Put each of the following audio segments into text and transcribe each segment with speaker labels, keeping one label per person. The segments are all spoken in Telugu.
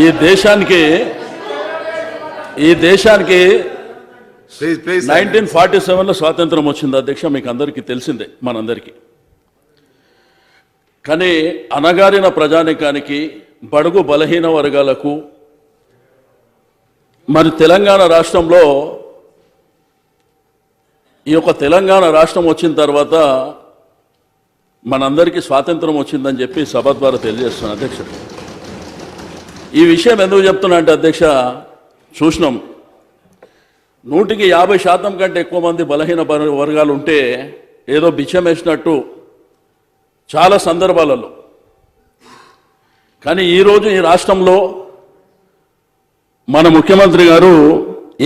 Speaker 1: ఈ దేశానికి 1947లో స్వాతంత్రం వచ్చింది అధ్యక్ష, మీకు అందరికీ తెలిసిందే మనందరికీ. కానీ అణగారిన ప్రజానికానికి, బడుగు బలహీన వర్గాలకు మరి తెలంగాణ రాష్ట్రంలో ఈ యొక్క తెలంగాణ రాష్ట్రం వచ్చిన తర్వాత మనందరికీ స్వాతంత్రం వచ్చిందని చెప్పి సభ ద్వారా తెలియజేస్తున్నాను అధ్యక్ష. ఈ విషయం ఎందుకు చెప్తున్నా అంటే అధ్యక్ష, చూసినాం 150% కంటే ఎక్కువ మంది బలహీన వర్గాలు ఉంటే ఏదో బిచ్చం వేసినట్టు చాలా సందర్భాలలో. కానీ ఈరోజు ఈ రాష్ట్రంలో మన ముఖ్యమంత్రి గారు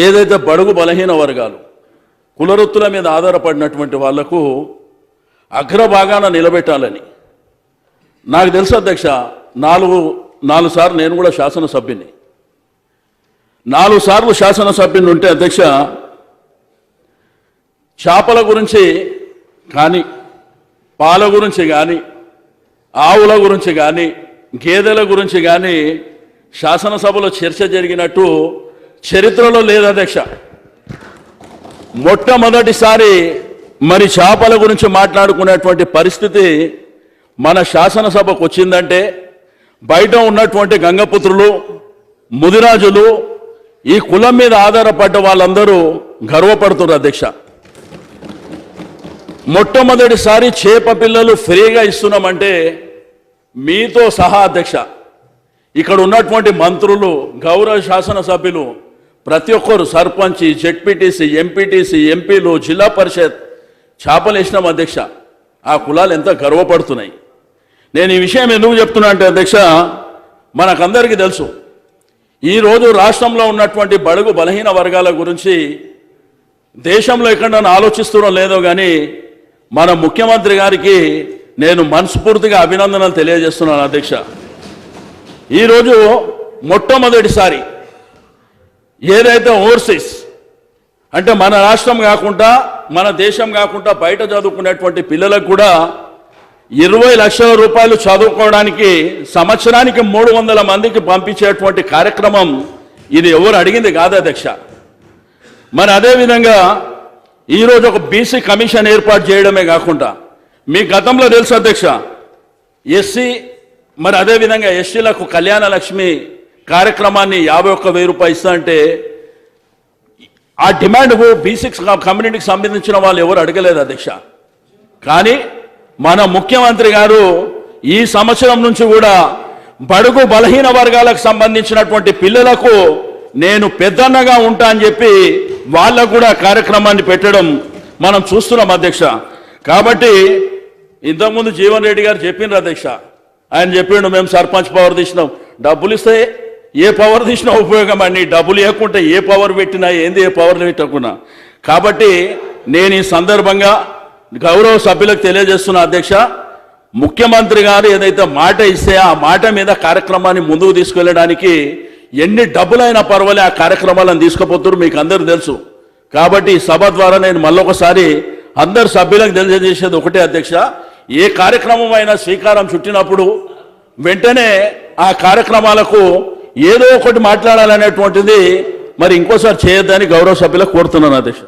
Speaker 1: ఏదైతే బడుగు బలహీన వర్గాలు, కులవృత్తుల మీద ఆధారపడినటువంటి వాళ్లకు అగ్రభాగాన నిలబెట్టాలని, నాకు తెలుసు అధ్యక్ష, నాలుగు సార్లు నేను కూడా శాసనసభ్యుని, 4 సార్లు శాసనసభ్యుని ఉంటే అధ్యక్ష, చేపల గురించి కానీ, పాల గురించి కానీ, ఆవుల గురించి కానీ, గేదెల గురించి కానీ శాసనసభలో చర్చ జరిగినట్టు చరిత్రలో లేదు అధ్యక్ష. మొట్టమొదటిసారి మరి చేపల గురించి మాట్లాడుకునేటువంటి పరిస్థితి మన శాసనసభకు వచ్చిందంటే బయట ఉన్నటువంటి గంగపుత్రులు, ముదిరాజులు, ఈ కులం మీద ఆధారపడ్డ వాళ్ళందరూ గర్వపడుతున్నారు అధ్యక్ష. మొట్టమొదటిసారి చేప పిల్లలు ఫ్రీగా ఇస్తున్నామంటే మీతో సహా అధ్యక్ష, ఇక్కడ ఉన్నటువంటి మంత్రులు, గౌరవ శాసనసభ్యులు, ప్రతి ఒక్కరు, సర్పంచ్, జెడ్పీటీసీ, ఎంపీటీసీ, ఎంపీలు, జిల్లా పరిషత్ చేపలు వేసినాం అధ్యక్ష. ఆ కులాలు ఎంత గర్వపడుతున్నాయి. నేను ఈ విషయం ఎందుకు చెప్తున్నా అంటే అధ్యక్ష, మనకందరికీ తెలుసు ఈరోజు రాష్ట్రంలో ఉన్నటువంటి బడుగు బలహీన వర్గాల గురించి దేశంలో ఎక్కడైనా ఆలోచిస్తున్నో లేదో కానీ మన ముఖ్యమంత్రి గారికి నేను మనస్ఫూర్తిగా అభినందనలు తెలియజేస్తున్నాను అధ్యక్ష. ఈరోజు మొట్టమొదటిసారి ఏదైతే ఓవర్సీస్ అంటే మన రాష్ట్రం కాకుండా, మన దేశం కాకుండా బయట చదువుకునేటువంటి పిల్లలకు కూడా 20 లక్షల రూపాయలు చదువుకోవడానికి సంవత్సరానికి 300 మందికి పంపించేటువంటి కార్యక్రమం ఇది ఎవరు అడిగింది కాదు అధ్యక్ష. మరి అదేవిధంగా ఈరోజు ఒక బీసీ కమిషన్ ఏర్పాటు చేయడమే కాకుండా, మీ గతంలో తెలుసు అధ్యక్ష, ఎస్సీ మరి అదేవిధంగా ఎస్టీలకు కళ్యాణ లక్ష్మి కార్యక్రమాన్ని 51,000 రూపాయలు ఇస్తా అంటే ఆ డిమాండ్ బీసీ కమ్యూనిటీకి సంబంధించిన వాళ్ళు ఎవరు అడగలేదు అధ్యక్ష. కానీ మన ముఖ్యమంత్రి గారు ఈ సంవత్సరం నుంచి కూడా బడుగు బలహీన వర్గాలకు సంబంధించినటువంటి పిల్లలకు నేను పెద్దన్నగా ఉంటా అని చెప్పి వాళ్ళకు కూడా కార్యక్రమాన్ని పెట్టడం మనం చూస్తున్నాం అధ్యక్ష. కాబట్టి ఇంతకుముందు జీవన్ రెడ్డి గారు చెప్పినారు అధ్యక్ష, ఆయన చెప్పిండు మేము సర్పంచ్ పవర్ తీసినాం. డబ్బులు ఇస్తే ఏ పవర్ తీసినా ఉపయోగం అండి, డబ్బులు ఇవ్వకుంటే ఏ పవర్ పెట్టినా ఏంది, ఏ పవర్ పెట్టకున్నా. కాబట్టి నేను ఈ సందర్భంగా గౌరవ సభ్యులకు తెలియజేస్తున్నా అధ్యక్ష, ముఖ్యమంత్రి గారు ఏదైతే మాట ఇస్తే ఆ మాట మీద కార్యక్రమాన్ని ముందుకు తీసుకెళ్ళడానికి ఎన్ని డబ్బులైనా పర్వాలే ఆ కార్యక్రమాలను తీసుకుపోతున్నారు, మీకు అందరూ తెలుసు. కాబట్టి ఈ సభ ద్వారా నేను మళ్ళొకసారి అందరు సభ్యులకు తెలియజేసేది ఒకటే అధ్యక్ష, ఏ కార్యక్రమం అయినా శ్రీకారం చుట్టినప్పుడు వెంటనే ఆ కార్యక్రమాలకు ఏదో ఒకటి మాట్లాడాలనేటువంటిది మరి ఇంకోసారి చేయొద్దని గౌరవ సభ్యులకు కోరుతున్నాను అధ్యక్ష.